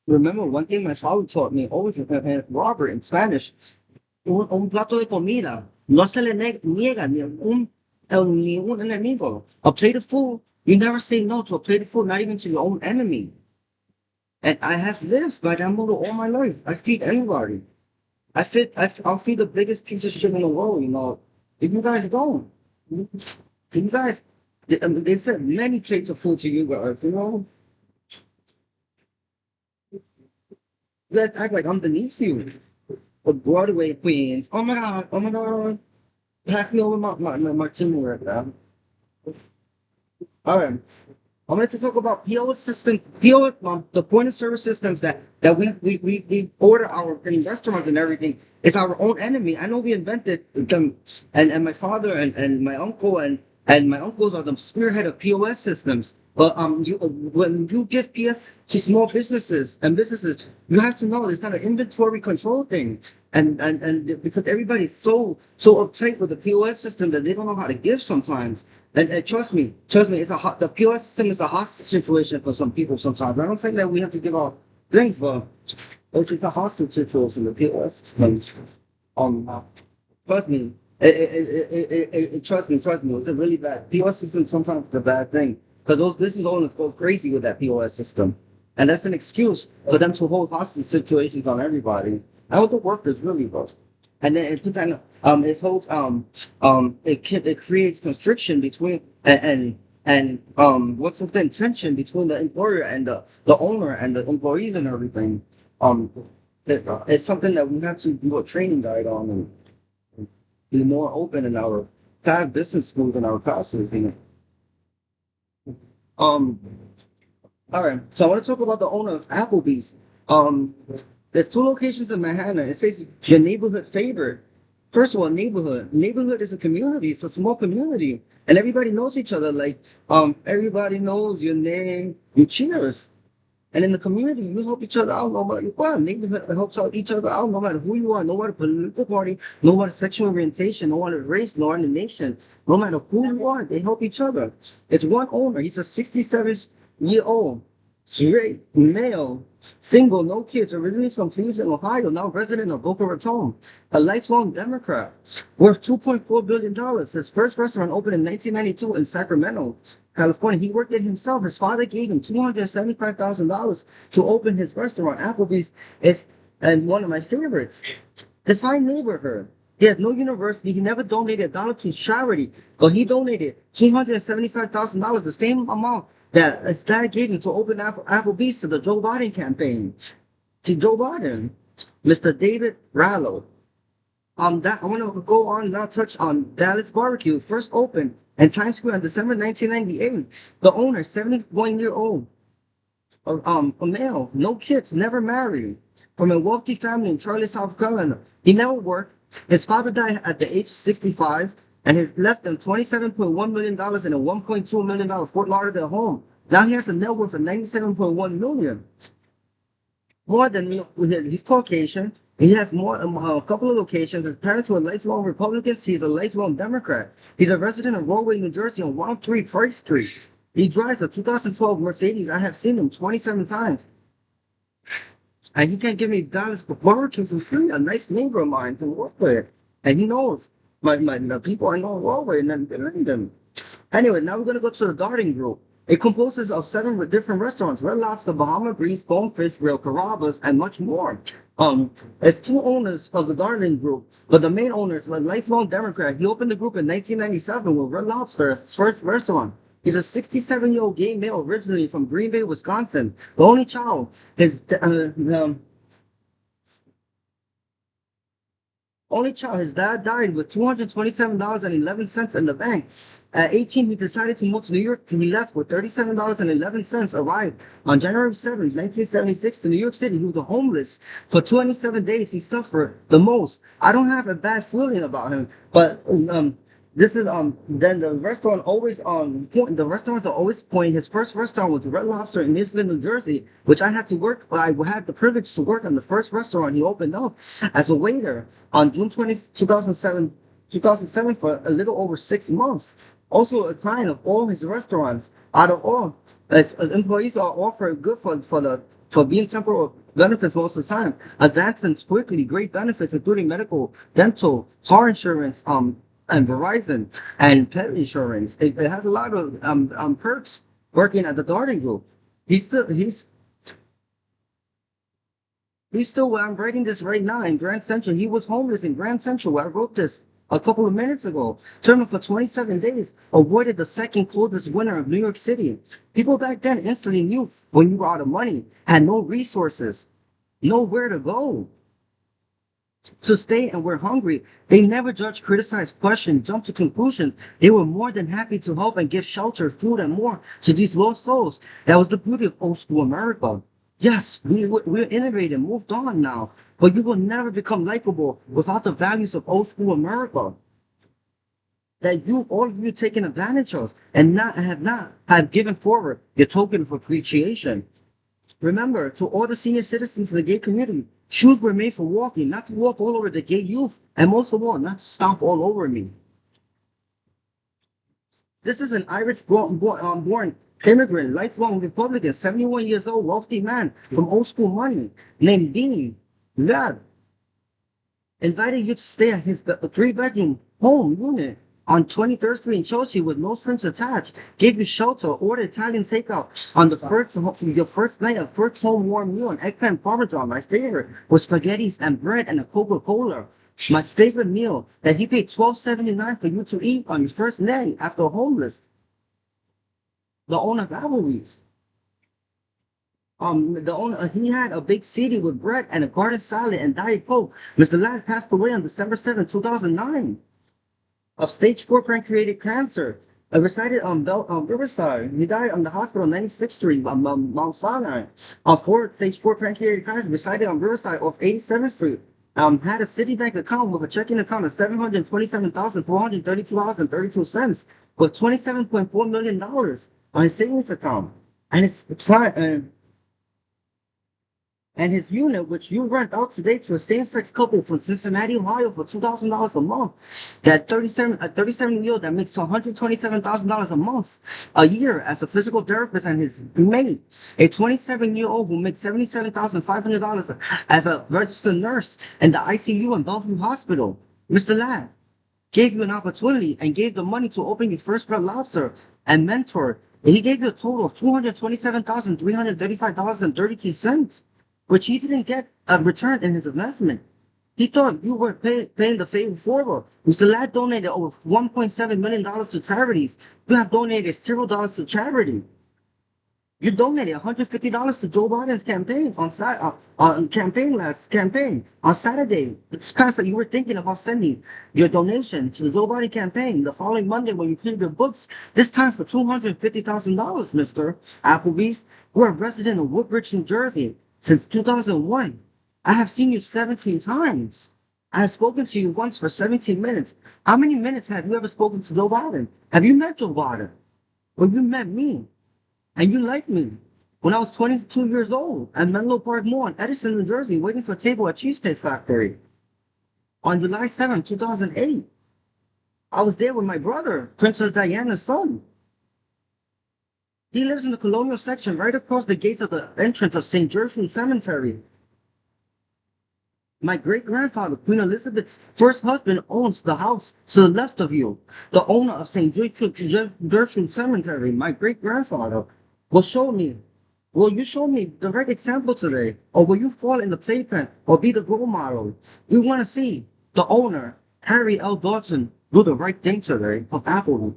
Remember one thing my father taught me always, Robert, in Spanish, un plato de comida no se le niega ni un enemigo. A plate of food, you never say no to a plate of food, not even to your own enemy. And I have lived by that motto all my life. I feed anybody. I'll feed the biggest piece of shit in the world, you know. If you guys don't, if you guys, they fed many plates of food to you guys, you know. You guys act like I'm beneath you. But Broadway queens, oh my god, pass me over my turmeric, man. All right. I wanted to talk about POS system, POS, the point of service systems that we order our in restaurants and everything. It's our own enemy. I know we invented them, and my father and my uncle and my uncles are the spearhead of POS systems. But when you give PS to small businesses, you have to know it's not an inventory control thing, and because everybody's so uptight with the POS system that they don't know how to give sometimes. And trust me, the POS system is a hostage situation for some people sometimes. I don't think that we have to give out things, but it's a hostage situation, the POS system. Um, trust me, trust me, it's a really bad POS system. Sometimes it's a bad thing because those business owners go crazy with that POS system, and that's an excuse for them to hold hostage situations on everybody. I want the workers really, bro. And then it puts on it holds it creates constriction between and what's the tension between the employer and the owner and the employees and everything. Um, it's something that we have to do a training guide on and be more open in our past business schools and our classes. You know. All right. So I want to talk about the owner of Applebee's. Um, there's two locations in Manhattan. It says your neighborhood favorite. First of all, neighborhood. Neighborhood is a community. It's a small community, and everybody knows each other. Like everybody knows your name. You cheers. And in the community, you help each other out no matter what. Neighborhood helps out each other out no matter who you are, no matter political party, no matter sexual orientation, no matter race, no matter nation, no matter who you are, they help each other. It's one owner. He's a 67-year-old, straight, male, single, no kids, originally from Cleveland, Ohio, now resident of Boca Raton, a lifelong Democrat, worth $2.4 billion. His first restaurant opened in 1992 in Sacramento, California. He worked it himself. His father gave him $275,000 to open his restaurant. Applebee's is and one of my favorites. Define neighborhood. He has no university. He never donated a dollar to charity, but he donated $275,000, the same amount that his dad gave him to open Applebee's to the Joe Biden campaign. To Joe Biden, Mr. David Rallo. That I want to go on now. Touch on Dallas Barbecue. First opened in Times Square on December 1998. The owner, 71-year-old, a male, no kids, never married, from a wealthy family in Charlotte, South Carolina. He never worked. His father died at the age of 65, and he left them $27.1 million dollars in a $1.2 million Fort Lauderdale home. Now he has a net worth of $97.1 million. More than he's Caucasian. He has a couple of locations. His parents were lifelong Republicans. He's a lifelong Democrat. He's a resident of Rahway, New Jersey on 103 Price Street. He drives a 2012 Mercedes. I have seen him 27 times. And he can't give me dollars for barbecue for free. A nice neighbor of mine from Rahway. And he knows the people I know in Rahway and then believe them. Anyway, now we're going to go to the Darden Group. It composes of 7 different restaurants: Red Lobster, Bahama Breeze, Bonefish Grill, Carrabba's, and much more. It's two owners of the Darden Group, but the main owner is a lifelong Democrat. He opened the group in 1997 with Red Lobster, his first restaurant. He's a 67-year-old gay male originally from Green Bay, Wisconsin. The only child, his dad died with $227.11 in the bank. At 18, he decided to move to New York. He left with $37.11, arrived on January 7th, 1976 to New York City. He was homeless for 27 days. He suffered the most. I don't have a bad feeling about him, but this is then the restaurant always the restaurants are always pointing. His first restaurant was Red Lobster in Islip, New Jersey, which I had to work. I had the privilege to work on the first restaurant he opened up as a waiter on June 20th, 2007 for a little over 6 months. Also a client of all his restaurants. Out of all, as employees are offered good for being temporal benefits most of the time. Advancements quickly, great benefits including medical, dental, car insurance, and Verizon and pet insurance. It has a lot of perks working at the Darden Group. He's still he's still where I'm writing this right now in Grand Central. He was homeless in Grand Central where I wrote this a couple of minutes ago. Terminal for 27 days, avoided the second coldest winter of New York City. People back then instantly knew when you were out of money, had no resources, nowhere to go to stay and were hungry. They never judged, criticized, questioned, jumped to conclusions. They were more than happy to help and give shelter, food, and more to these lost souls. That was the beauty of old school America. Yes, we're innovative, moved on now, but you will never become likable without the values of old school America that all of you taken advantage of and not have given forward your token of appreciation. Remember, to all the senior citizens in the gay community, shoes were made for walking, not to walk all over the gay youth, and most of all, not to stomp all over me. This is an Irish born immigrant, lifelong Republican, 71 years old, wealthy man from old school money, named Dean Ladd, invited you to stay at his three-bedroom home unit on 23rd Street in Chelsea with no strings attached, gave you shelter, ordered Italian takeout on your first night of first home warm meal, an eggplant parmesan, my favorite, with spaghettis and bread and a Coca-Cola. My favorite meal that he paid $12.79 for you to eat on your first night after homeless. The owner of Applebee's. The owner, he had a big CD with bread and a garden salad and Diet Coke. Mr. Ladd passed away on December 7, 2009 of stage 4 pancreatic cancer. Resided on Riverside. He died on the hospital on 96th Street, Mount Sinai. Stage 4 pancreatic cancer. Resided on Riverside off 87th Street. Had a Citibank account with a checking account of $727,432.32 with $27.4 million on his savings account. And his unit, which you rent out today to a same-sex couple from Cincinnati, Ohio, for $2,000 a month, a 37-year-old that makes $127,000 a month a year as a physical therapist, and his mate, a 27-year-old who makes $77,500 as a registered nurse in the ICU in Bellevue Hospital. Mr. Ladd gave you an opportunity and gave the money to open your first Red Lobster and mentor. And he gave you a total of $227,335.32. Which he didn't get a return in his investment. He thought you were paying the favor forward. Mr. Ladd donated over $1.7 million to charities. You have donated $0 to charity. You donated $150 to Joe Biden's campaign on Saturday. It's past that you were thinking about sending your donation to the Joe Biden campaign the following Monday when you cleared your books. This time for $250,000, Mr. Applebee's. We're a resident of Woodbridge, New Jersey since 2001. I have seen you 17 times. I have spoken to you once for 17 minutes. How many minutes have you ever spoken to Joe Biden? Have you met Joe Biden? Well, you met me. And you liked me when I was 22 years old at Menlo Park Mall in Edison, New Jersey, waiting for a table at Cheesecake Factory. On July 7, 2008, I was there with my brother, Princess Diana's son. He lives in the colonial section right across the gates of the entrance of St. Gertrude Cemetery. My great-grandfather, Queen Elizabeth's first husband, owns the house to the left of you. The owner of St. Gertrude Cemetery, my great-grandfather, will you show me the right example today? Or will you fall in the playpen or be the role model? We want to see the owner, Harry L. Dodson, do the right thing today of Applebee.